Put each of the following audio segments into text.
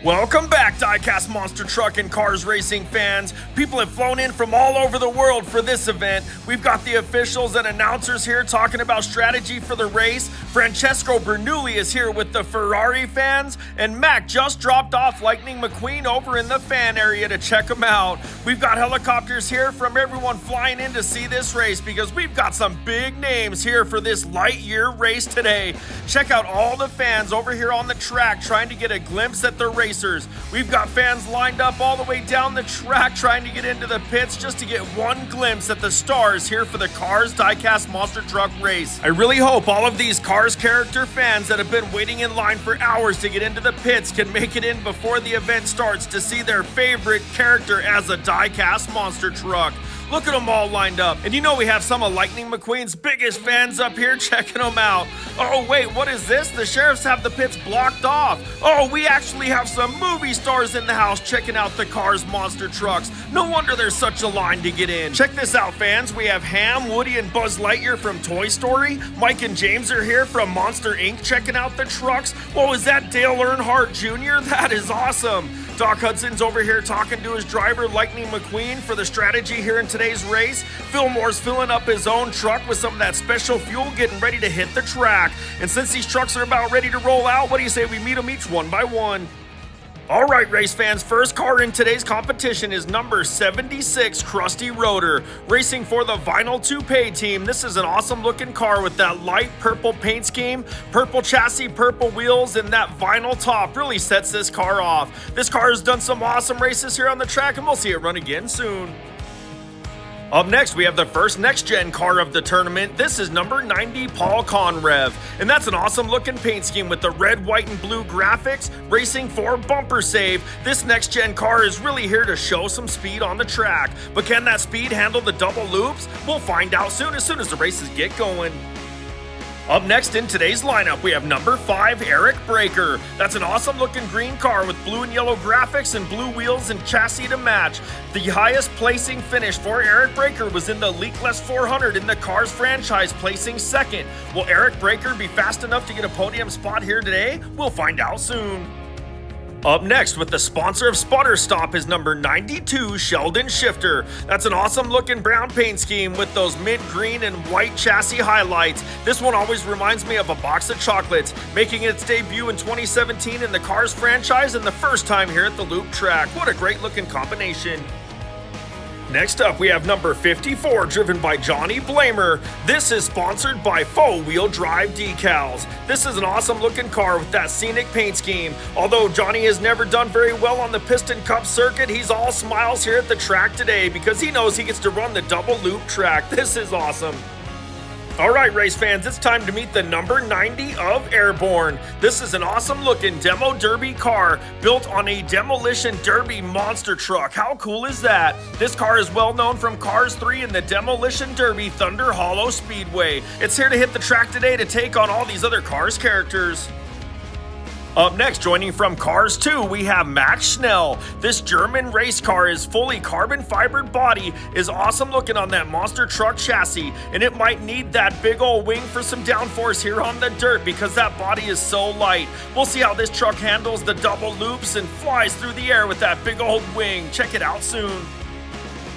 Welcome back, Diecast Monster Truck and Cars Racing fans. People have flown in from all over the world for this event. We've got the officials and announcers here talking about strategy for the race. Francesco Bernoulli is here with the Ferrari fans, and Mac just dropped off Lightning McQueen over in the fan area to check him out. We've got helicopters here from everyone flying in to see this race because we've got some big names here for this light year race today. Check out all the fans over here on the track trying to get a glimpse at the race. We've got fans lined up all the way down the track trying to get into the pits just to get one glimpse at the stars here for the Cars Diecast Monster Truck race. I really hope all of these Cars character fans that have been waiting in line for hours to get into the pits can make it in before the event starts to see their favorite character as a Diecast Monster Truck. Look at them all lined up. And you know we have some of Lightning McQueen's biggest fans up here checking them out. Oh wait, what is this? The sheriffs have the pits blocked off. Oh, we actually have some movie stars in the house checking out the Cars Monster Trucks. No wonder there's such a line to get in. Check this out, fans. We have Ham, Woody, and Buzz Lightyear from Toy Story. Mike and James are here from Monster Inc. checking out the trucks. Whoa, is that Dale Earnhardt Jr.? That is awesome. Doc Hudson's over here talking to his driver, Lightning McQueen, for the strategy here in today's race. Fillmore's filling up his own truck with some of that special fuel, getting ready to hit the track. And since these trucks are about ready to roll out, what do you say we meet them each one by one? All right, race fans, first car in today's competition is number 76, Krusty Rotor, racing for the Vinyl Toupee team. This is an awesome looking car with that light purple paint scheme, purple chassis, purple wheels, and that vinyl top really sets this car off. This car has done some awesome races here on the track, and we'll see it run again soon. Up next, we have the first next-gen car of the tournament. This is number 90, Paul Conrev. And that's an awesome-looking paint scheme with the red, white, and blue graphics, racing for bumper save. This next-gen car is really here to show some speed on the track. But can that speed handle the double loops? We'll find out soon as the races get going. Up next in today's lineup, we have number 5, Eric Breaker. That's an awesome looking green car with blue and yellow graphics and blue wheels and chassis to match. The highest placing finish for Eric Breaker was in the Leakless 400 in the Cars franchise, placing second. Will Eric Breaker be fast enough to get a podium spot here today? We'll find out soon. Up next, with the sponsor of Spotter Stop, is number 92, Sheldon Shifter. That's an awesome looking brown paint scheme with those mint green and white chassis highlights. This one always reminds me of a box of chocolates, making its debut in 2017 in the Cars franchise and the first time here at the Loop track. What a great looking combination. Next up, we have number 54, driven by Johnny Blamer. This is sponsored by 4-Wheel Drive Decals. This is an awesome looking car with that scenic paint scheme. Although Johnny has never done very well on the Piston Cup circuit, he's all smiles here at the track today because he knows he gets to run the double loop track. This is awesome. All right, race fans, it's time to meet the number 90 of Airborne. This is an awesome looking demo derby car built on a demolition derby monster truck. How cool is that? This car is well known from Cars 3 and the demolition derby Thunder Hollow Speedway. It's here to hit the track today to take on all these other Cars characters. Up next, joining from Cars 2, we have Max Schnell. This German race car is fully carbon fibered body, is awesome looking on that monster truck chassis, and it might need that big old wing for some downforce here on the dirt because that body is so light. We'll see how this truck handles the double loops and flies through the air with that big old wing. Check it out soon.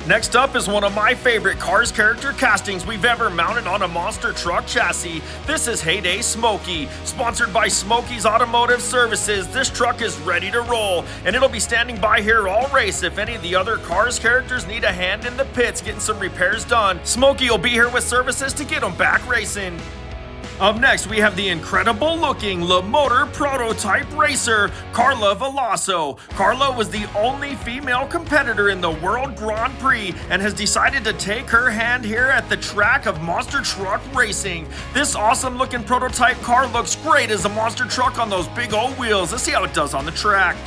Next up is one of my favorite Cars character castings we've ever mounted on a monster truck chassis. This is Heyday Smokey. Sponsored by Smokey's Automotive Services, this truck is ready to roll, and it'll be standing by here all race if any of the other Cars characters need a hand in the pits getting some repairs done. Smokey will be here with services to get them back racing. Up next, we have the incredible-looking Le Motor prototype racer, Carla Veloso. Carla was the only female competitor in the World Grand Prix and has decided to take her hand here at the track of monster truck racing. This awesome-looking prototype car looks great as a monster truck on those big old wheels. Let's see how it does on the track.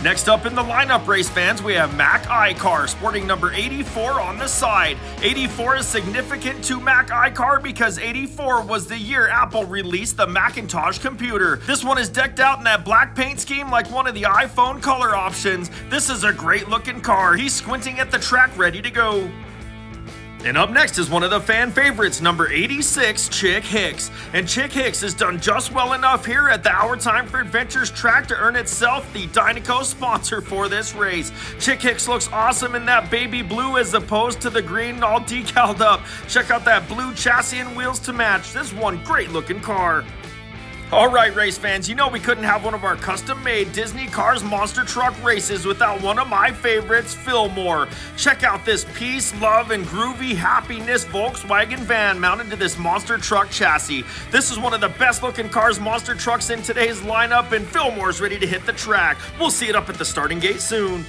Next up in the lineup, race fans, we have Mac iCar, sporting number 84 on the side. 84 is significant to Mac iCar because 84 was the year Apple released the Macintosh computer. This one is decked out in that black paint scheme like one of the iPhone color options. This is a great looking car. He's squinting at the track ready to go. And up next is one of the fan favorites, number 86, Chick Hicks. And Chick Hicks has done just well enough here at the Ourtime4Adventures track to earn itself the Dynaco sponsor for this race. Chick Hicks looks awesome in that baby blue as opposed to the green all decaled up. Check out that blue chassis and wheels to match. This one great looking car. Alright race fans, you know we couldn't have one of our custom-made Disney Cars Monster Truck races without one of my favorites, Fillmore. Check out this peace, love, and groovy happiness Volkswagen van mounted to this monster truck chassis. This is one of the best looking Cars Monster Trucks in today's lineup, and Fillmore's ready to hit the track. We'll see it up at the starting gate soon.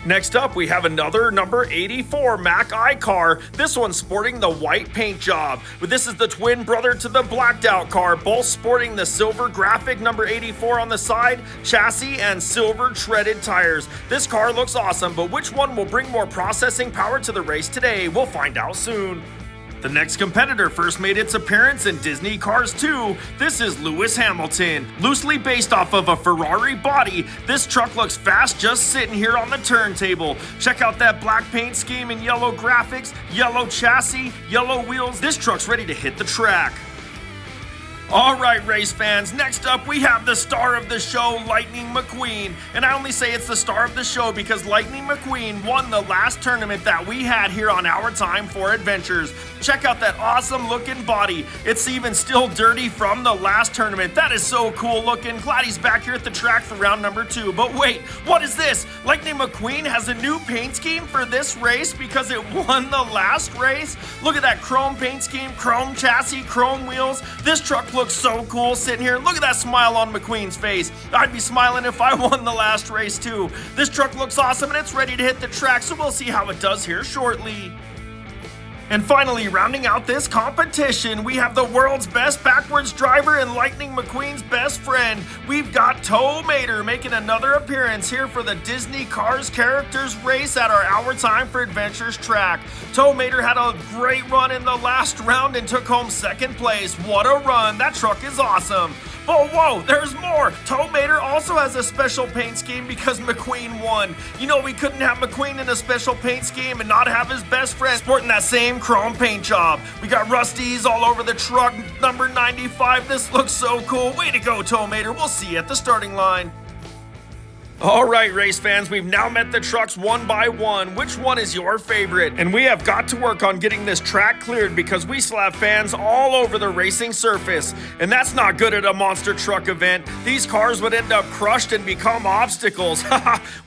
Next up, we have another number 84 Mac I car. This one's sporting the white paint job. But this is the twin brother to the blacked out car, both sporting the silver graphic number 84 on the side, chassis, and silver treaded tires. This car looks awesome, but which one will bring more processing power to the race today? We'll find out soon. The next competitor first made its appearance in Disney Cars 2. This is Lewis Hamilton. Loosely based off of a Ferrari body, this truck looks fast just sitting here on the turntable. Check out that black paint scheme and yellow graphics, yellow chassis, yellow wheels. This truck's ready to hit the track. Alright race fans, next up we have the star of the show, Lightning McQueen. And I only say it's the star of the show because Lightning McQueen won the last tournament that we had here on Ourtime4Adventures. Check out that awesome looking body. It's even still dirty from the last tournament. That is so cool looking. Glad he's back here at the track for round number 2. But wait, what is this? Lightning McQueen has a new paint scheme for this race because it won the last race? Look at that chrome paint scheme, chrome chassis, chrome wheels. This truck looks so cool sitting here. Look at that smile on McQueen's face. I'd be smiling if I won the last race too. This truck looks awesome and it's ready to hit the track, so we'll see how it does here shortly. And finally, rounding out this competition, we have the world's best backwards driver and Lightning McQueen's best friend. We've got Tow Mater making another appearance here for the Disney Cars Characters race at our Ourtime4Adventures track. Tow Mater had a great run in the last round and took home second place. What a run! That truck is awesome. Oh, whoa, there's more! Tow Mater also has a special paint scheme because McQueen won. You know, we couldn't have McQueen in a special paint scheme and not have his best friend sporting that same chrome paint job. We got Rusties all over the truck, number 95. This looks so cool. Way to go, Tow Mater. We'll see you at the starting line. Alright race fans, we've now met the trucks one by one. Which one is your favorite? And we have got to work on getting this track cleared because we still have fans all over the racing surface. And that's not good at a monster truck event. These cars would end up crushed and become obstacles.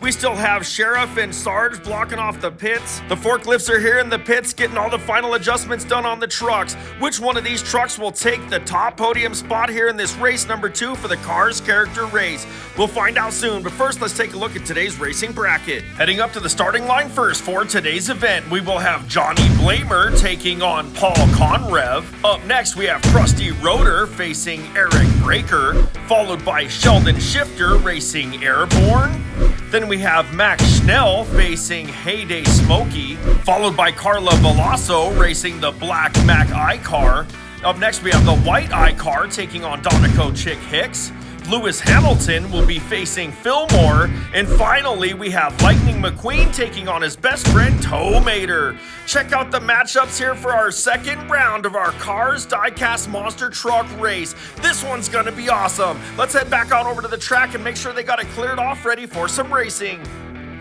We still have Sheriff and Sarge blocking off the pits. The forklifts are here in the pits getting all the final adjustments done on the trucks. Which one of these trucks will take the top podium spot here in this race number 2 for the Cars Character Race? We'll find out soon, but first let's take a look at today's racing bracket. Heading up to the starting line first for today's event, we will have Johnny Blamer taking on Paul Conrev. Up next, we have Krusty Rotor facing Eric Breaker, followed by Sheldon Shifter racing Airborne. Then we have Max Schnell facing Heyday Smokey, followed by Carla Veloso racing the black Mac I car. Up next, we have the white I car taking on Donico Chick Hicks. Lewis Hamilton will be facing Fillmore. And finally, we have Lightning McQueen taking on his best friend, Tow Mater. Check out the matchups here for our second round of our Cars Diecast Monster Truck race. This one's gonna be awesome. Let's head back on over to the track and make sure they got it cleared off ready for some racing.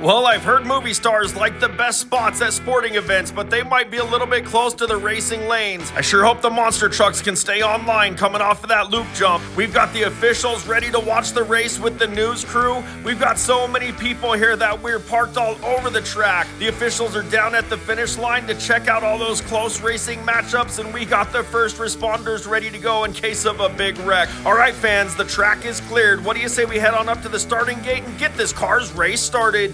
Well, I've heard movie stars like the best spots at sporting events, but they might be a little bit close to the racing lanes. I sure hope the monster trucks can stay online coming off of that loop jump. We've got the officials ready to watch the race with the news crew. We've got so many people here that we're parked all over the track. The officials are down at the finish line to check out all those close racing matchups, and we got the first responders ready to go in case of a big wreck. All right, fans, the track is cleared. What do you say we head on up to the starting gate and get this Cars race started?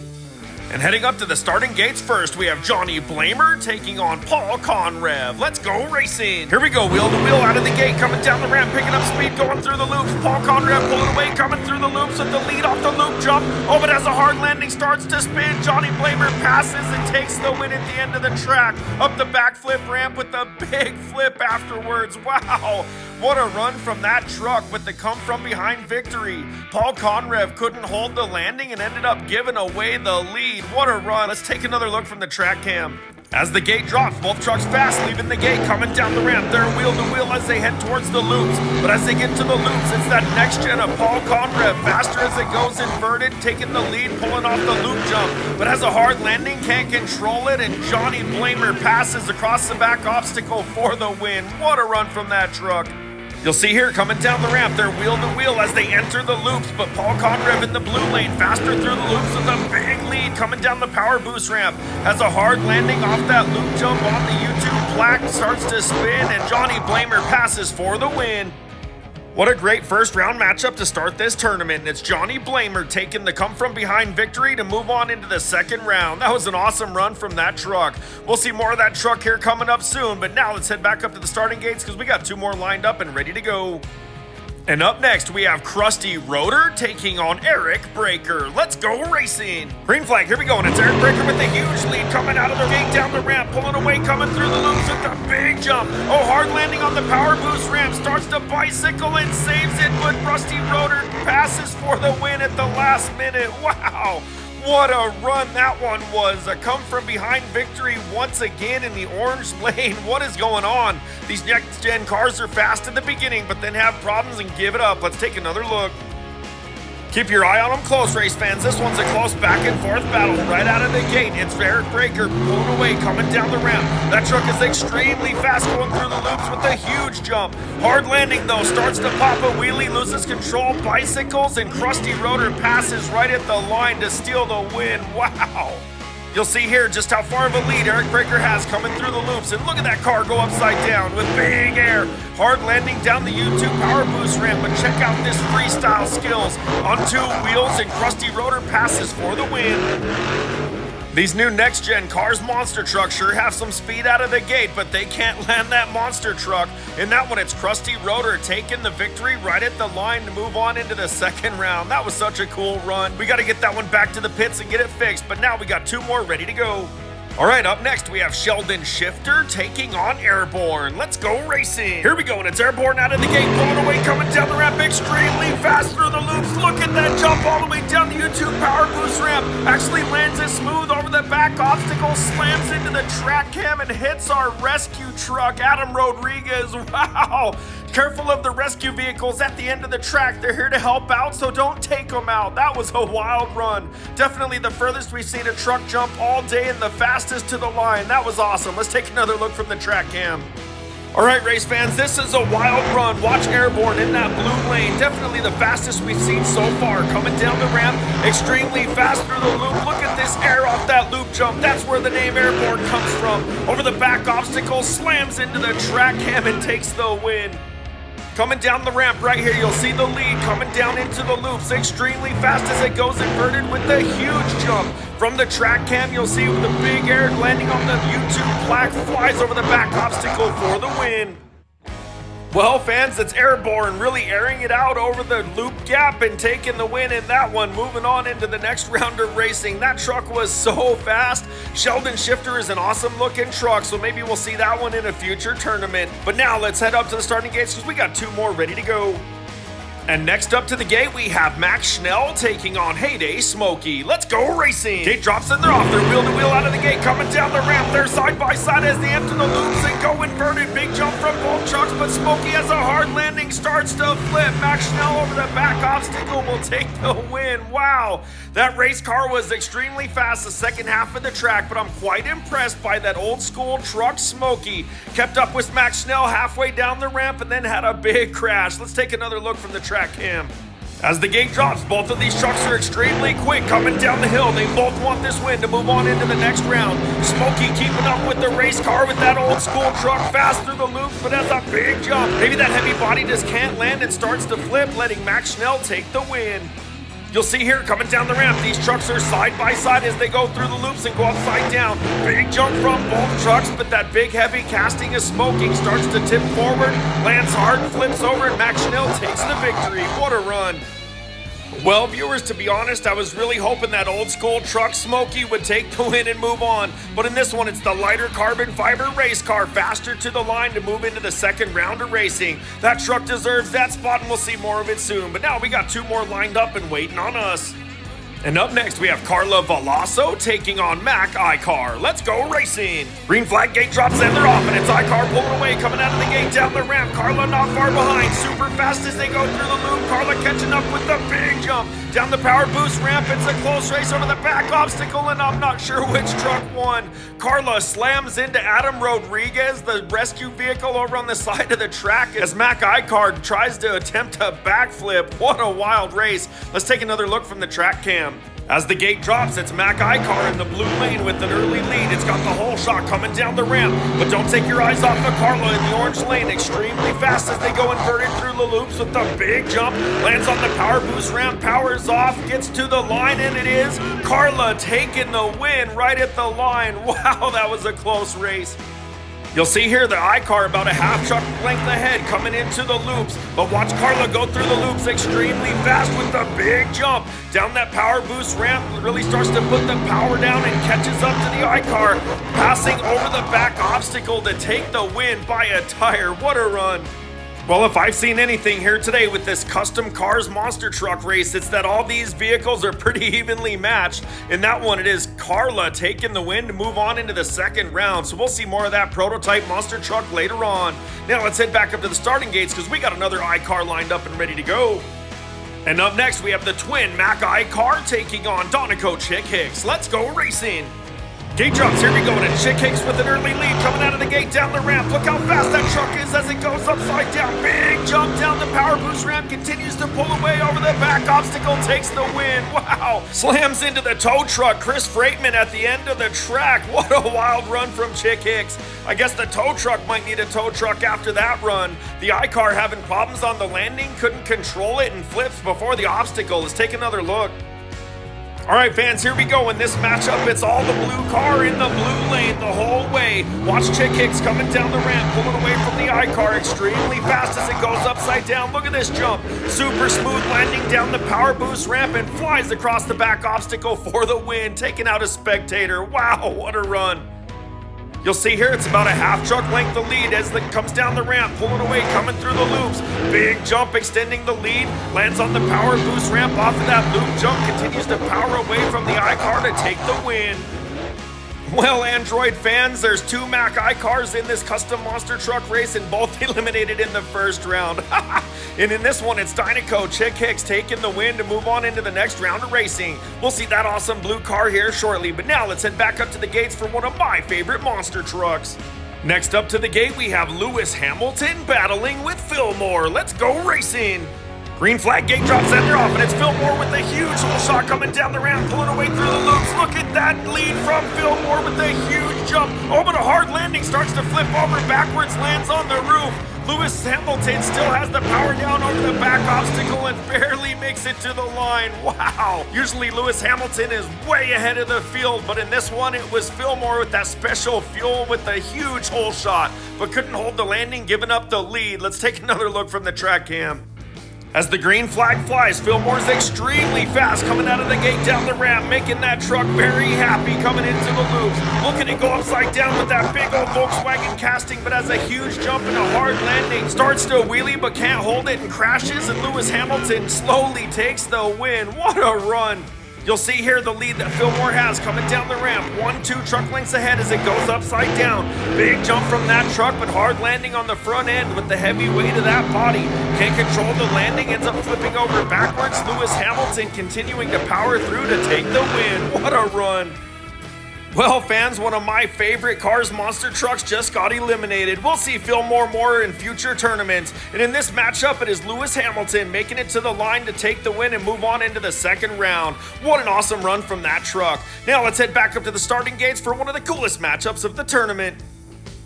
And heading up to the starting gates first, we have Johnny Blamer taking on Paul Conrev. Let's go racing. Here we go, wheel to wheel out of the gate, coming down the ramp, picking up speed, going through the loops. Paul Conrev pulling away, coming through the loops with the lead off the loop jump. Oh, but as a hard landing starts to spin, Johnny Blamer passes and takes the win at the end of the track. Up the backflip ramp with the big flip afterwards. Wow, what a run from that truck with the come from behind victory. Paul Conrev couldn't hold the landing and ended up giving away the lead. What a run. Let's take another look from the track cam. As the gate drops, both trucks fast, leaving the gate, coming down the ramp. They're wheel to wheel as they head towards the loops. But as they get to the loops, it's that next gen of Paul Conrev, faster as it goes inverted, taking the lead, pulling off the loop jump. But has a hard landing, can't control it, and Johnny Blamer passes across the back obstacle for the win. What a run from that truck. You'll see here coming down the ramp, they're wheel to wheel as they enter the loops, but Paul Conrev in the blue lane, faster through the loops with a big lead coming down the power boost ramp. Has a hard landing off that loop jump on the YouTube plaque, starts to spin, and Johnny Blamer passes for the win. What a great first round matchup to start this tournament, and it's Johnny Blamer taking the come from behind victory to move on into the second round. That was an awesome run from that truck. We'll see more of that truck here coming up soon, but now let's head back up to the starting gates because we got two more lined up and ready to go. And up next, we have Krusty Rotor taking on Eric Breaker. Let's go racing. Green flag, here we go, and it's Eric Breaker with a huge lead coming out of the gate down the ramp, pulling away, coming through the loops with a big jump. Oh, hard landing on the power boost ramp, starts to bicycle and saves it, but Krusty Rotor passes for the win at the last minute. Wow. What a run that one was. A come from behind victory once again in the orange lane. What is going on? These next gen cars are fast in the beginning, but then have problems and give it up. Let's take another look. Keep your eye on them close, race fans. This one's a close back and forth battle right out of the gate. It's Eric Breaker pulling away, coming down the ramp. That truck is extremely fast going through the loops with a huge jump. Hard landing though, starts to pop a wheelie, loses control, bicycles, and Krusty Rotor passes right at the line to steal the win. Wow. You'll see here just how far of a lead Eric Breaker has coming through the loops, and look at that car go upside down with big air. Hard landing down the YouTube power boost ramp, but check out this freestyle skills on two wheels, and Krusty Rotor passes for the win. These new next-gen Cars Monster trucks sure have some speed out of the gate, but they can't land that monster truck. In that one, it's Krusty Rotor taking the victory right at the line to move on into the second round. That was such a cool run. We got to get that one back to the pits and get it fixed, but now we got two more ready to go. All right, up next, we have Sheldon Shifter taking on Airborne. Let's go racing. Here we go, and it's Airborne out of the gate, pulling away, coming down the ramp extremely fast through the loops. Look at that jump all the way down the YouTube power boost ramp. Actually lands it smooth over the back obstacle, slams into the track cam, and hits our rescue truck, Adam Rodriguez. Wow. Careful of the rescue vehicles at the end of the track. They're here to help out, so don't take them out. That was a wild run. Definitely the furthest we've seen a truck jump all day and the fastest to the line. That was awesome. Let's take another look from the track cam. All right, race fans, this is a wild run. Watch Airborne in that blue lane. Definitely the fastest we've seen so far. Coming down the ramp, extremely fast through the loop. Look at this air off that loop jump. That's where the name Airborne comes from. Over the back obstacle, slams into the track cam and takes the win. Coming down the ramp right here, you'll see the lead coming down into the loops extremely fast as it goes inverted with a huge jump. From the track cam, you'll see the big air landing on the YouTube plaque, flies over the back obstacle for the win. Well, fans, it's Airborne really airing it out over the loop gap and taking the win in that one. Moving on into the next round of racing. That truck was so fast. Sheldon Shifter is an awesome looking truck, so maybe we'll see that one in a future tournament. But now let's head up to the starting gates because we got two more ready to go. And next up to the gate, we have Max Schnell taking on Heyday Smokey. Let's go racing. Gate drops and they're off. They're wheel to wheel out of the gate, coming down the ramp. They're side by side as they enter the loops and go inverted. Big jump from both trucks, but Smokey has a hard landing, starts to flip. Max Schnell over the back obstacle will take the win. Wow, that race car was extremely fast the second half of the track, but I'm quite impressed by that old school truck Smokey. Kept up with Max Schnell halfway down the ramp and then had a big crash. Let's take another look from the track cam. As the gate drops, both of these trucks are extremely quick coming down the hill. They both want this win to move on into the next round. Smokey keeping up with the race car with that old school truck fast through the loops, but has a big jump. Maybe that heavy body just can't land and starts to flip, letting Max Schnell take the win. You'll see here coming down the ramp, these trucks are side by side as they go through the loops and go upside down. Big jump from both trucks, but that big heavy casting is smoking, starts to tip forward, lands hard, flips over, and Max Schnell takes the victory. What a run. Well, viewers, to be honest, I was really hoping that old school truck Smokey would take the win and move on. But in this one, it's the lighter carbon fiber race car faster to the line to move into the second round of racing. That truck deserves that spot and we'll see more of it soon. But now we got two more lined up and waiting on us. And up next, we have Carla Veloso taking on Mac iCar. Let's go racing. Green flag gate drops and they're off, and it's iCar pulling away, coming out of the gate down the ramp. Carla not far behind, super fast as they go through the loop. Carla catching up with the big jump. Down the power boost ramp, it's a close race over the back obstacle, and I'm not sure which truck won. Carla slams into Adam Rodriguez, the rescue vehicle over on the side of the track, as Mac iCar tries to attempt a backflip. What a wild race. Let's take another look from the track cam. As the gate drops, it's Mac iCar in the blue lane with an early lead. It's got the whole shot coming down the ramp, but don't take your eyes off of Carla in the orange lane. Extremely fast as they go inverted through the loops with the big jump. Lands on the power boost ramp, powers off, gets to the line, and it is Carla taking the win right at the line. Wow, that was a close race. You'll see here the iCar about a half truck length ahead coming into the loops, but watch Carla go through the loops extremely fast with the big jump. Down that power boost ramp, really starts to put the power down and catches up to the iCar, passing over the back obstacle to take the win by a tire. What a run. Well, if I've seen anything here today with this custom Cars Monster Truck race, it's that all these vehicles are pretty evenly matched. In that one, it is Carla taking the win to move on into the second round. So we'll see more of that prototype monster truck later on. Now let's head back up to the starting gates because we got another iCar lined up and ready to go. And up next, we have the twin Mac iCar taking on Donico Chick Hicks. Let's go racing. Gate drops, here we go, and Chick Hicks with an early lead coming out of the gate down the ramp. Look how fast that truck is as it goes upside down. Big jump down the power boost ramp, continues to pull away over the back obstacle, takes the win. Wow! Slams into the tow truck. Chris Freightman at the end of the track. What a wild run from Chick Hicks. I guess the tow truck might need a tow truck after that run. The iCar having problems on the landing, couldn't control it and flips before the obstacle. Let's take another look. All right, fans, here we go. In this matchup, it's all the blue car in the blue lane the whole way. Watch Chick Hicks coming down the ramp, pulling away from the iCar extremely fast as it goes upside down. Look at this jump. Super smooth landing down the power boost ramp and flies across the back obstacle for the win, taking out a spectator. Wow, what a run. You'll see here it's about a half truck length of lead as it comes down the ramp, pulling away, coming through the loops. Big jump extending the lead, lands on the power boost ramp off of that loop jump, continues to power away from the iCar to take the win. Well, Android fans, there's two Mac iCars in this custom monster truck race and both eliminated in the first round. And in this one, it's Donico Chick Hicks taking the win to move on into the next round of racing. We'll see that awesome blue car here shortly, but now let's head back up to the gates for one of my favorite monster trucks. Next up to the gate, we have Lewis Hamilton battling with Fillmore. Let's go racing. Green flag gate drops and they're off, and it's Fillmore with a huge hole shot coming down the ramp, pulling away through the loops. Look at that lead from Fillmore with a huge jump. Oh, but a hard landing, starts to flip over backwards, lands on the roof. Lewis Hamilton still has the power down over the back obstacle and barely makes it to the line. Wow. Usually Lewis Hamilton is way ahead of the field, but in this one it was Fillmore with that special fuel with a huge hole shot, but couldn't hold the landing, giving up the lead. Let's take another look from the track cam. As the green flag flies, Fillmore's extremely fast coming out of the gate down the ramp, making that truck very happy coming into the loops. Looking to go upside down with that big old Volkswagen casting, but has a huge jump and a hard landing. Starts to wheelie but can't hold it and crashes, and Lewis Hamilton slowly takes the win. What a run. You'll see here the lead that Fillmore has coming down the ramp. 1-2 truck lengths ahead as it goes upside down. Big jump from that truck, but hard landing on the front end with the heavy weight of that body. Can't control the landing, ends up flipping over backwards. Lewis Hamilton continuing to power through to take the win. What a run. Well, fans, one of my favorite Cars Monster trucks just got eliminated. We'll see Fillmore more in future tournaments. And in this matchup, it is Lewis Hamilton making it to the line to take the win and move on into the second round. What an awesome run from that truck. Now let's head back up to the starting gates for one of the coolest matchups of the tournament.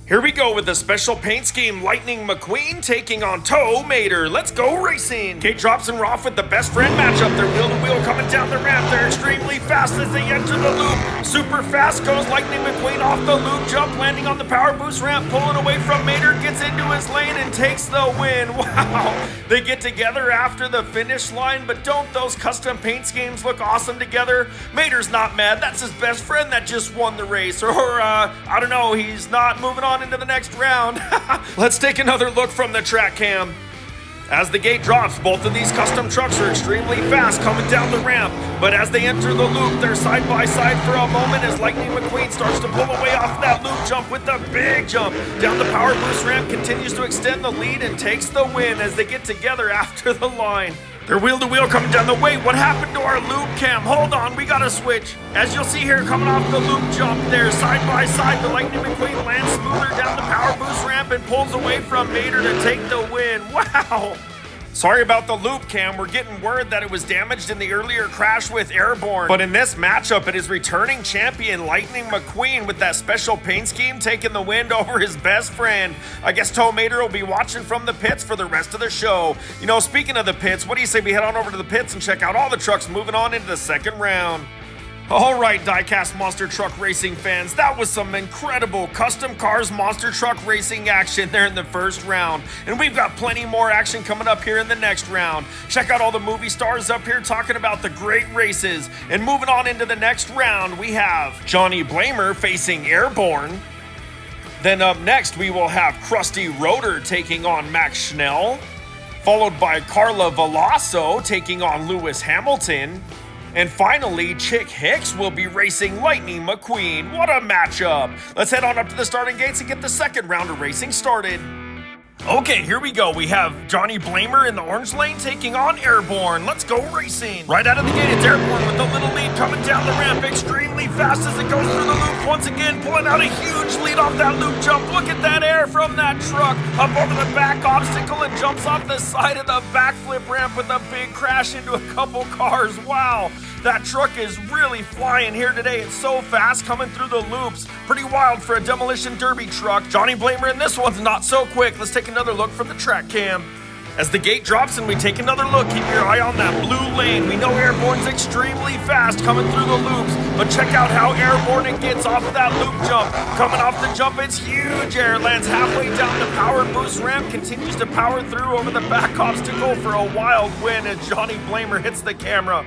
Here we go with the special paint scheme, Lightning McQueen taking on Tow Mater. Let's go racing. Gate drops and we're off with the best friend matchup. They're wheel to wheel coming down the ramp. They're extremely fast as they enter the loop. Super fast goes Lightning McQueen off the loop jump, landing on the power boost ramp, pulling away from Mater, gets into his lane and takes the win. Wow. They get together after the finish line, but don't those custom paint schemes look awesome together? Mater's not mad. That's his best friend that just won the race. Or I don't know, he's not moving on into the next round. Let's take another look from the track cam. As the gate drops, both of these custom trucks are extremely fast coming down the ramp, but as they enter the loop, they're side by side for a moment as Lightning McQueen starts to pull away off that loop jump with a big jump. Down the power boost ramp, continues to extend the lead and takes the win as they get together after the line. They're wheel to wheel coming down the way. What happened to our loop cam? Hold on, we gotta switch. As you'll see here, coming off the loop jump there, side by side, the Lightning McQueen lands smoother down the power boost ramp and pulls away from Mater to take the win. Wow! Sorry about the loop cam, we're getting word that it was damaged in the earlier crash with Airborne. But in this matchup, it is returning champion Lightning McQueen with that special paint scheme taking the win over his best friend. I guess Toe Mater will be watching from the pits for the rest of the show. You know, speaking of the pits, what do you say we head on over to the pits and check out all the trucks moving on into the second round? All right, Diecast Monster Truck Racing fans, that was some incredible custom cars monster truck racing action there in the first round. And we've got plenty more action coming up here in the next round. Check out all the movie stars up here talking about the great races. And moving on into the next round, we have Johnny Blamer facing Airborne. Then up next, we will have Krusty Rotor taking on Max Schnell, followed by Carla Veloso taking on Lewis Hamilton. And finally, Chick Hicks will be racing Lightning McQueen. What a matchup! Let's head on up to the starting gates and get the second round of racing started. Okay, here we go. We have Johnny Blamer in the orange lane taking on Airborne. Let's go racing. Right out of the gate, it's Airborne with a little lead coming down the ramp extremely fast as it goes through the loop. Once again, pulling out a huge lead off that loop jump. Look at that air from that truck. Up over the back obstacle and jumps off the side of the backflip ramp with a big crash into a couple cars. Wow. That truck is really flying here today. It's so fast coming through the loops. Pretty wild for a demolition derby truck. Johnny Blamer in this one's not so quick. Let's take another look from the track cam. As the gate drops and we take another look, keep your eye on that blue lane. We know Airborne's extremely fast coming through the loops, but check out how Airborne it gets off of that loop jump. Coming off the jump, it's huge air. Lands halfway down the power boost ramp, continues to power through over the back obstacle for a wild win as Johnny Blamer hits the camera.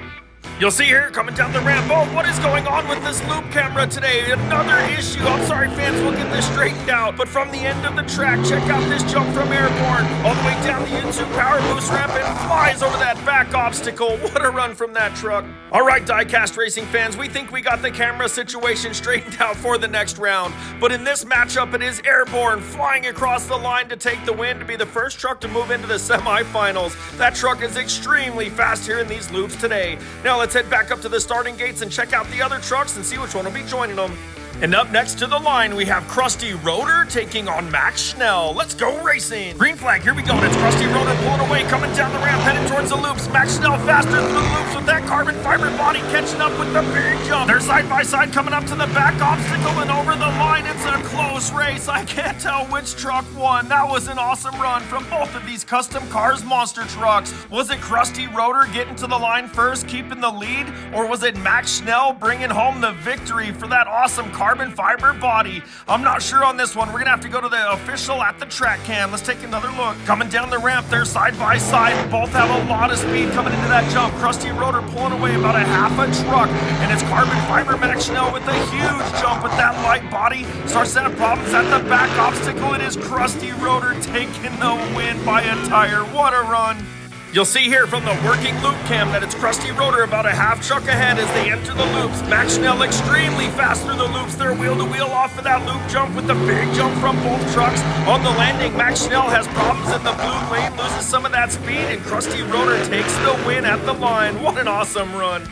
You'll see here, coming down the ramp. Oh, what is going on with this loop camera today? Another issue. I'm sorry, fans, we'll get this straightened out. But from the end of the track, check out this jump from Airborne. All the way down the YouTube power boost ramp and flies over that back obstacle. What a run from that truck. All right, Diecast Racing fans, we think we got the camera situation straightened out for the next round. But in this matchup, it is Airborne flying across the line to take the win, to be the first truck to move into the semifinals. That truck is extremely fast here in these loops today. Now let's head back up to the starting gates and check out the other trucks and see which one will be joining them. And up next to the line, we have Krusty Rotor taking on Max Schnell. Let's go racing. Green flag, here we go. And it's Krusty Rotor pulling away, coming down the ramp, heading towards the loops. Max Schnell faster through the loops with that carbon fiber body, catching up with the big jump. They're side by side coming up to the back obstacle and over the line. It's a close race. I can't tell which truck won. That was an awesome run from both of these custom cars monster trucks. Was it Krusty Rotor getting to the line first, keeping the lead? Or was it Max Schnell bringing home the victory for that awesome carbon fiber body? I'm not sure on this one. We're gonna have to go to the official at the track cam. Let's take another look. Coming down the ramp, they're side by side. Both have a lot of speed coming into that jump. Krusty Rotor pulling away about a half a truck, and it's carbon fiber Max Schnell with a huge jump with that light body. Starts to have problems at the back obstacle. It is Krusty Rotor taking the win by a tire. What a run. You'll see here from the working loop cam that it's Krusty Rotor about a half truck ahead as they enter the loops. Max Schnell extremely fast through the loops. They're wheel to wheel off of that loop jump with the big jump from both trucks. On the landing, Max Schnell has problems in the blue lane, loses some of that speed, and Krusty Rotor takes the win at the line. What an awesome run.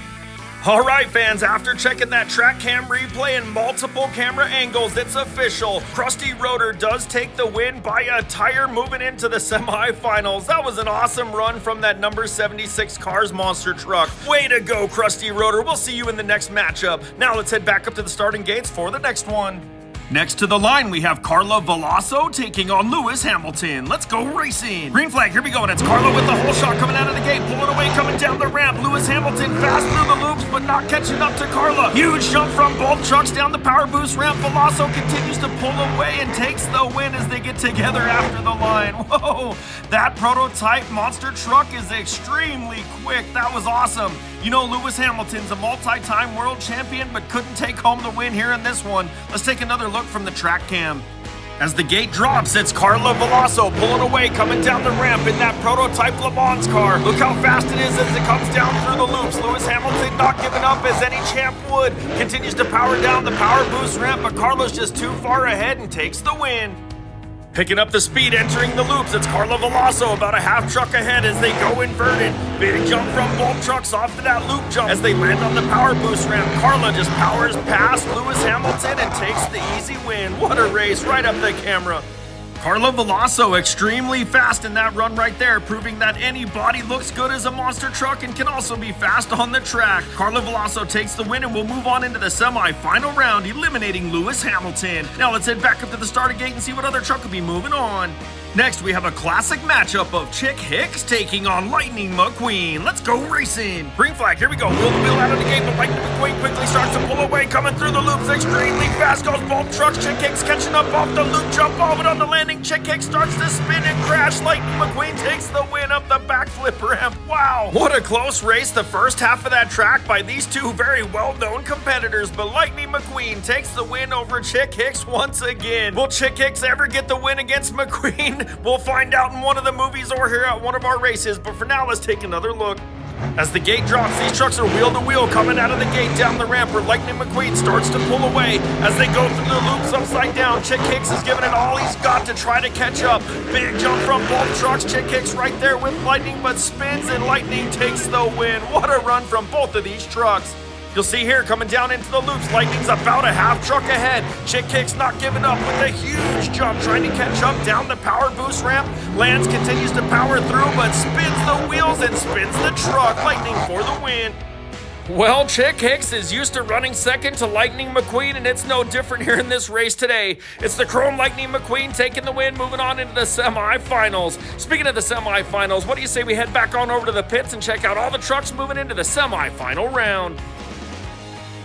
All right, fans, after checking that track cam replay and multiple camera angles, it's official. Krusty Rotor does take the win by a tire moving into the semifinals. That was an awesome run from that number 76 Cars Monster truck. Way to go, Krusty Rotor. We'll see you in the next matchup. Now let's head back up to the starting gates for the next one. Next to the line, we have Carla Veloso taking on Lewis Hamilton. Let's go racing. Green flag, here we go, and it's Carla with the whole shot coming out of the gate, pulling away, coming down the ramp. Lewis Hamilton fast through the loops, but not catching up to Carla. Huge jump from both trucks down the power boost ramp. Veloso continues to pull away and takes the win as they get together after the line. Whoa, that prototype monster truck is extremely quick. That was awesome. You know, Lewis Hamilton's a multi-time world champion, but couldn't take home the win here in this one. Let's take another look from the track cam. As the gate drops, it's Carla Veloso pulling away, coming down the ramp in that prototype Le Mans car. Look how fast it is as it comes down through the loops. Lewis Hamilton not giving up as any champ would. Continues to power down the power boost ramp, but Carla's just too far ahead and takes the win. Picking up the speed, entering the loops, it's Carla Veloso about a half truck ahead as they go inverted. Big jump from both trucks off to that loop jump as they land on the power boost ramp. Carla just powers past Lewis Hamilton and takes the easy win. What a race, right up the camera. Carla Veloso extremely fast in that run right there, proving that any body looks good as a monster truck and can also be fast on the track. Carla Veloso takes the win and will move on into the semi-final round, eliminating Lewis Hamilton. Now let's head back up to the starting gate and see what other truck will be moving on. Next, we have a classic matchup of Chick Hicks taking on Lightning McQueen. Let's go racing. Green flag, here we go. Wheel to wheel out of the gate, but Lightning McQueen quickly starts to pull away, coming through the loops extremely fast. Goes both trucks. Chick Hicks catching up off the loop jump, all but on the landing. Chick Hicks starts to spin and crash. Lightning McQueen takes the win up the backflip ramp. Wow, what a close race the first half of that track by these two very well-known competitors, but Lightning McQueen takes the win over Chick Hicks once again. Will Chick Hicks ever get the win against McQueen? We'll find out in one of the movies or here at one of our races, but for now, let's take another look. As the gate drops, these trucks are wheel to wheel coming out of the gate down the ramp where Lightning McQueen starts to pull away. As they go through the loops upside down, Chick Hicks is giving it all he's got to try to catch up. Big jump from both trucks. Chick Hicks right there with Lightning, but spins and Lightning takes the win. What a run from both of these trucks. You'll see here, coming down into the loops, Lightning's about a half truck ahead. Chick Hicks not giving up with a huge jump, trying to catch up down the power boost ramp. Lance continues to power through, but spins the wheels and spins the truck. Lightning for the win. Well, Chick Hicks is used to running second to Lightning McQueen, and it's no different here in this race today. It's the Chrome Lightning McQueen taking the win, moving on into the semifinals. Speaking of the semifinals, what do you say we head back on over to the pits and check out all the trucks moving into the semifinal round?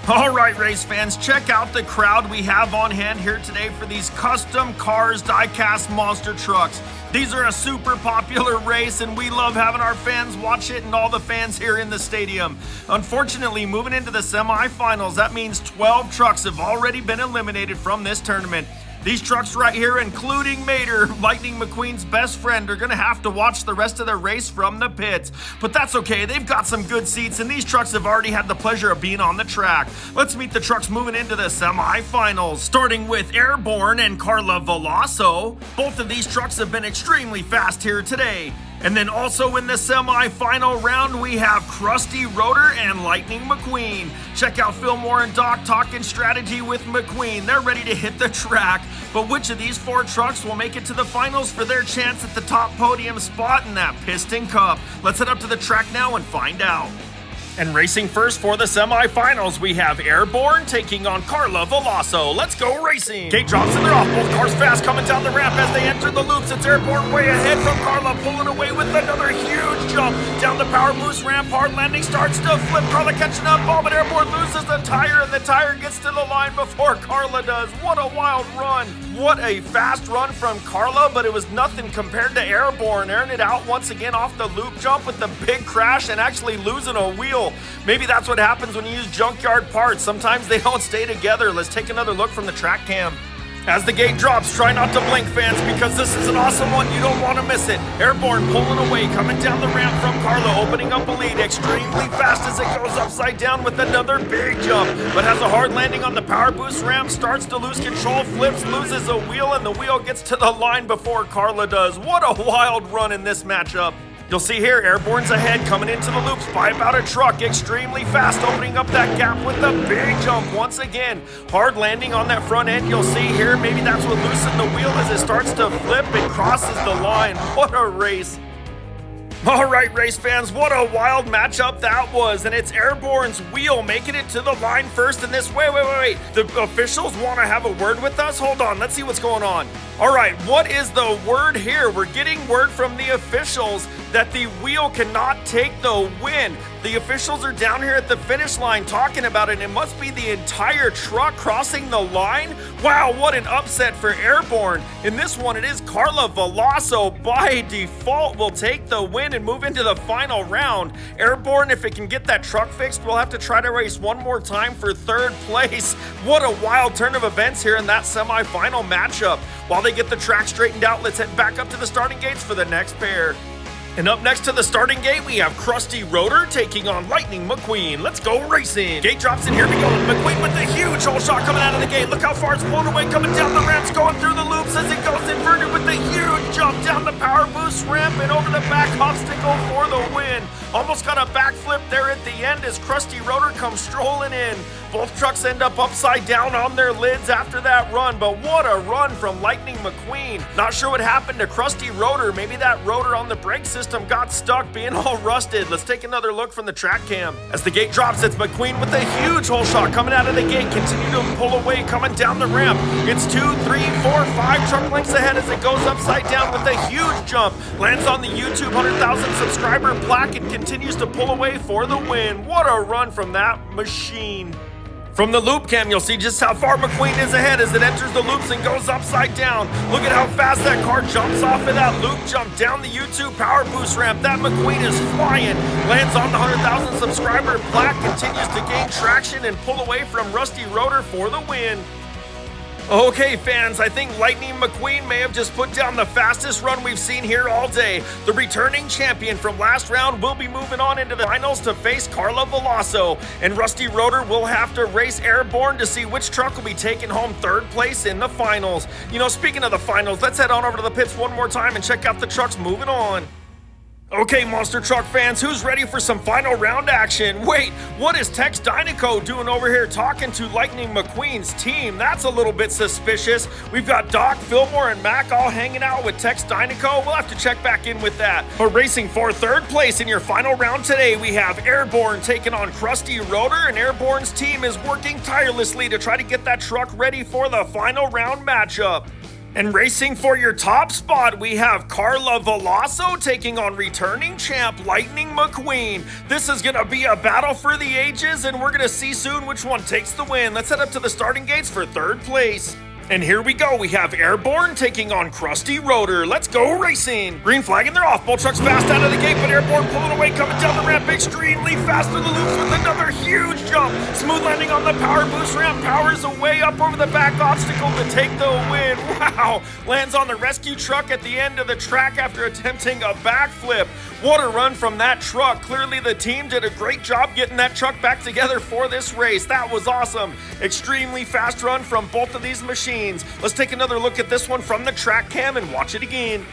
All right, race fans, check out the crowd we have on hand here today for these custom Cars Diecast Monster trucks. These are a super popular race, and we love having our fans watch it and all the fans here in the stadium. Unfortunately, moving into the semifinals, that means 12 trucks have already been eliminated from this tournament. These trucks right here, including Mater, Lightning McQueen's best friend, are going to have to watch the rest of the race from the pits. But that's okay, they've got some good seats, and these trucks have already had the pleasure of being on the track. Let's meet the trucks moving into the semifinals, starting with Airborne and Carla Veloso. Both of these trucks have been extremely fast here today. And then also in the semi-final round, we have Krusty Rotor and Lightning McQueen. Check out Fillmore and Doc talking strategy with McQueen. They're ready to hit the track. But which of these four trucks will make it to the finals for their chance at the top podium spot in that Piston Cup? Let's head up to the track now and find out. And racing first for the semifinals, we have Airborne taking on Carla Veloso. Let's go racing. Gate drops and they're off. Both cars fast coming down the ramp as they enter the loops. It's Airborne way ahead from Carla, pulling away with another huge jump down the power boost ramp. Hard landing starts to flip. Carla catching up, but Airborne loses the tire, and the tire gets to the line before Carla does. What a wild run. What a fast run from Carla, but it was nothing compared to Airborne, airing it out once again off the loop jump with the big crash and actually losing a wheel. Maybe that's what happens when you use junkyard parts. Sometimes they don't stay together. Let's take another look from the track cam. As the gate drops, try not to blink, fans, because this is an awesome one. You don't want to miss it. Airborne pulling away, coming down the ramp from Carla, opening up a lead extremely fast as it goes upside down with another big jump, but has a hard landing on the power boost ramp, starts to lose control, flips, loses a wheel, and the wheel gets to the line before Carla does. What a wild run in this matchup. You'll see here, Airborne's ahead, coming into the loops by about a truck, extremely fast, opening up that gap with a big jump once again. Hard landing on that front end, you'll see here, maybe that's what loosened the wheel as it starts to flip and crosses the line. What a race. All right, race fans, what a wild matchup that was, and it's Airborne's wheel making it to the line first in this. Wait. The officials want to have a word with us? Hold on, let's see what's going on. All right, what is the word here? We're getting word from the officials that the wheel cannot take the win. The officials are down here at the finish line talking about it. It must be the entire truck crossing the line. Wow, what an upset for Airborne. In this one, it is Carla Veloso by default will take the win and move into the final round. Airborne, if it can get that truck fixed, we'll have to try to race one more time for third place. What a wild turn of events here in that semifinal matchup. While they get the track straightened out, let's head back up to the starting gates for the next pair. And up next to the starting gate, we have Krusty Rotor taking on Lightning McQueen. Let's go racing. Gate drops in, here we go. McQueen with the huge hole shot coming out of the gate. Look how far it's blown away, coming down the ramps, going through the loops as it goes inverted with the huge jump down the power boost ramp and over the back obstacle for the win. Almost got a backflip there at the end as Krusty Rotor comes strolling in. Both trucks end up upside down on their lids after that run, but what a run from Lightning McQueen. Not sure what happened to Krusty Rotor. Maybe that rotor on the brake system got stuck being all rusted. Let's take another look from the track cam. As the gate drops, it's McQueen with a huge hole shot coming out of the gate. Continue to pull away, coming down the ramp. It's 2, 3, 4, 5 truck lengths ahead as it goes upside down with a huge jump. Lands on the YouTube 100,000 subscriber plaque and continues to pull away for the win. What a run from that machine. From the loop cam, you'll see just how far McQueen is ahead as it enters the loops and goes upside down. Look at how fast that car jumps off of that loop jump down the YouTube power boost ramp. That McQueen is flying. Lands on the 100,000 subscriber plaque, continues to gain traction and pull away from Rusty Rotor for the win. Okay, fans, I think Lightning McQueen may have just put down the fastest run we've seen here all day. The returning champion from last round will be moving on into the finals to face Carla Veloso, and Rusty Rotor will have to race Airborne to see which truck will be taking home third place in the finals. You know, speaking of the finals, let's head on over to the pits one more time and check out the trucks moving on. Okay, Monster Truck fans, who's ready for some final round action? Wait, what is Tex Dynaco doing over here talking to Lightning McQueen's team? That's a little bit suspicious. We've got Doc, Fillmore, and Mac all hanging out with Tex Dynaco. We'll have to check back in with that. But racing for third place in your final round today, we have Airborne taking on Krusty Rotor, and Airborne's team is working tirelessly to try to get that truck ready for the final round matchup. And racing for your top spot, we have Carla Veloso taking on returning champ Lightning McQueen. This is going to be a battle for the ages, and we're going to see soon which one takes the win. Let's head up to the starting gates for third place. And here we go, we have Airborne taking on Krusty Rotor. Let's go racing. Green flag and they're off. Both trucks fast out of the gate, but Airborne pulling away, coming down the ramp extremely fast through the loops with another huge jump. Smooth landing on the power boost ramp, powers away up over the back obstacle to take the win. Wow, lands on the rescue truck at the end of the track after attempting a backflip. What a run from that truck. Clearly the team did a great job getting that truck back together for this race. That was awesome. Extremely fast run from both of these machines. Let's take another look at this one from the track cam and watch it again.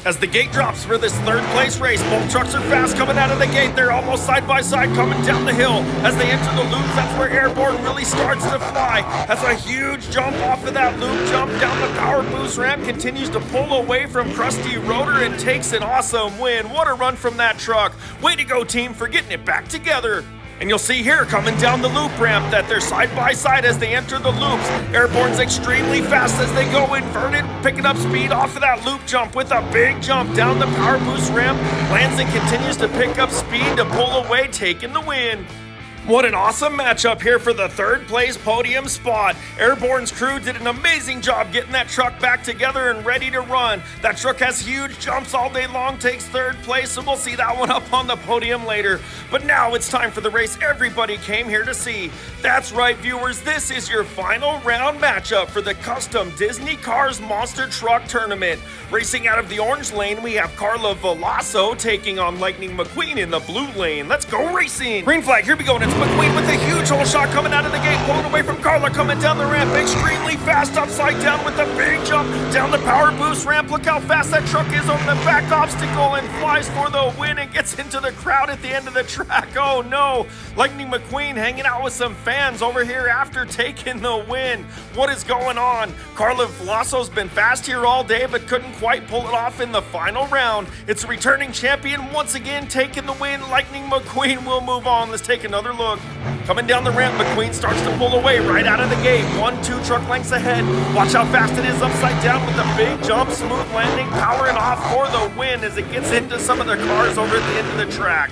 As the gate drops for this third place race, both trucks are fast coming out of the gate. They're almost side by side coming down the hill. As they enter the loops, that's where Airborne really starts to fly. That's a huge jump off of that loop jump down the power boost ramp. Continues to pull away from Krusty Rotor and takes an awesome win. What a run from that truck. Way to go, team, for getting it back together. And you'll see here coming down the loop ramp that they're side by side as they enter the loops. Airborne's extremely fast as they go inverted, picking up speed off of that loop jump with a big jump down the power boost ramp. Lands and continues to pick up speed to pull away, taking the win. What an awesome matchup here for the third place podium spot. Airborne's crew did an amazing job getting that truck back together and ready to run. That truck has huge jumps all day long, takes third place, so we'll see that one up on the podium later. But now it's time for the race everybody came here to see. That's right, viewers, this is your final round matchup for the custom Disney Cars Monster Truck Tournament. Racing out of the orange lane, we have Carla Veloso taking on Lightning McQueen in the blue lane. Let's go racing. Green flag, here we go, and it's McQueen with a huge hole shot coming out of the gate, pulling away from Carla, coming down the ramp extremely fast, upside down with a big jump down the power boost ramp. Look how fast that truck is over the back obstacle and flies for the win and gets into the crowd at the end of the track. Oh no, Lightning McQueen hanging out with some fans over here after taking the win. What is going on? Carla Veloso's been fast here all day but couldn't quite pull it off in the final round. It's a returning champion once again taking the win. Lightning McQueen will move on. Let's take another look. Coming down the ramp, McQueen starts to pull away, right out of the gate. 1-2 truck lengths ahead. Watch how fast it is upside down with the big jump, smooth landing, powering off for the win as it gets into some of the cars over at the end of the track.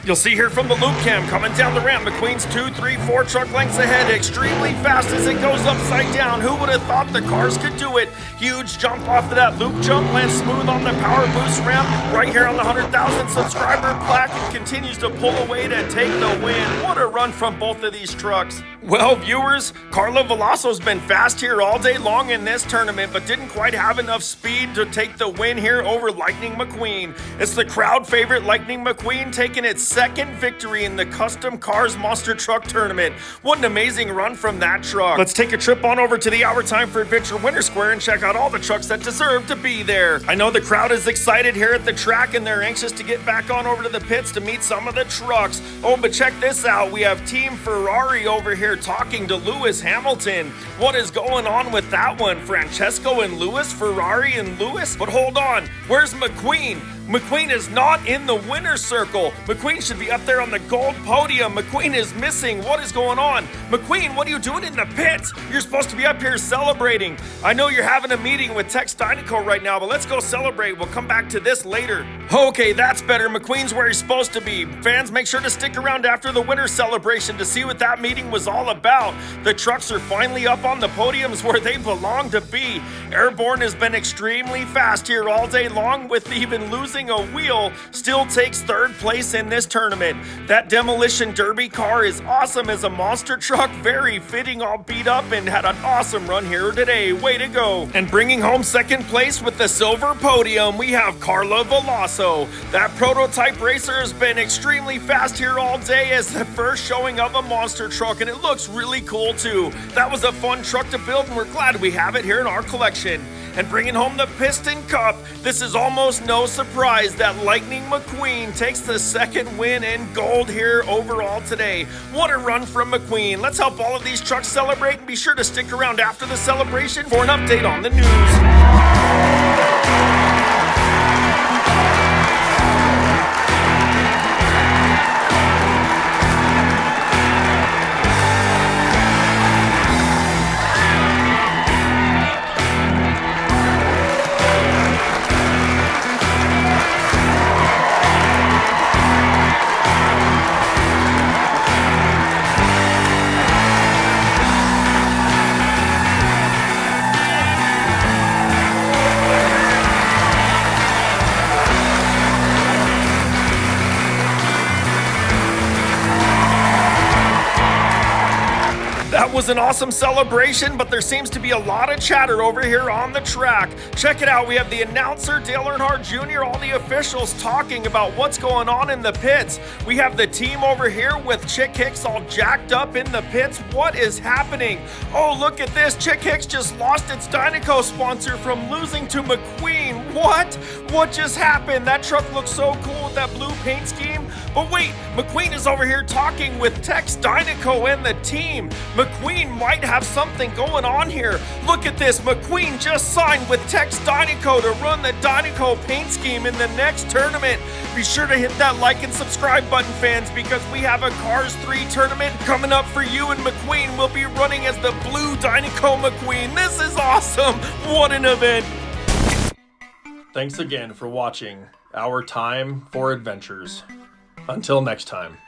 You'll see here from the loop cam coming down the ramp, McQueen's 2, 3, 4 truck lengths ahead, extremely fast as it goes upside down. Who would have thought the cars could do it? Huge jump off of that loop jump, lands smooth on the power boost ramp, right here on the 100,000 subscriber plaque, and continues to pull away to take the win. What a run from both of these trucks. Well, viewers, Carlo Velosso's been fast here all day long in this tournament, but didn't quite have enough speed to take the win here over Lightning McQueen. It's the crowd favorite Lightning McQueen taking its second victory in the Custom Cars Monster Truck Tournament. What an amazing run from that truck. Let's take a trip on over to the Ourtime4Adventures Winter Square and check out all the trucks that deserve to be there. I know the crowd is excited here at the track and they're anxious to get back on over to the pits to meet some of the trucks. Oh, but check this out. We have Team Ferrari over here talking to Lewis Hamilton. What is going on with that one? Francesco and Lewis, Ferrari and Lewis? But hold on, where's McQueen? McQueen is not in the winner's circle. McQueen should be up there on the gold podium. McQueen is missing. What is going on? McQueen, what are you doing in the pits? You're supposed to be up here celebrating. I know you're having a meeting with Tex Dynaco right now, but let's go celebrate. We'll come back to this later. Okay, that's better. McQueen's where he's supposed to be. Fans, make sure to stick around after the winter celebration to see what that meeting was all about. The trucks are finally up on the podiums where they belong to be. Airborne has been extremely fast here all day long, with even losing a wheel, still takes third place in this tournament. That Demolition Derby car is awesome as a monster truck, very fitting, all beat up, and had an awesome run here today. Way to go. And bringing home second place with the silver podium, we have Carlo Velosso. That prototype racer has been extremely fast here all day as the first showing of a monster truck, and it looks really cool too. That was a fun truck to build, and we're glad we have it here in our collection. And bringing home the Piston Cup, this is almost no surprise that Lightning McQueen takes the second win in gold here overall today. What a run from McQueen. Let's help all of these trucks celebrate, and be sure to stick around after the celebration for an update on the news. That was an awesome celebration, but there seems to be a lot of chatter over here on the track. Check it out. We have the announcer, Dale Earnhardt Jr., all the officials talking about what's going on in the pits. We have the team over here with Chick Hicks all jacked up in the pits. What is happening? Oh, look at this. Chick Hicks just lost its Dynaco sponsor from losing to McQueen. What? What just happened? That truck looks so cool with that blue paint scheme. But wait, McQueen is over here talking with Tex Dynaco and the team. McQueen might have something going on here. Look at this. McQueen just signed with Tex Dynaco to run the Dynaco paint scheme in the next tournament. Be sure to hit that like and subscribe button, fans, because we have a Cars 3 tournament coming up for you, and McQueen will be running as the blue Dynaco McQueen. This is awesome. What an event. Thanks again for watching Our Time for Adventures. Until next time.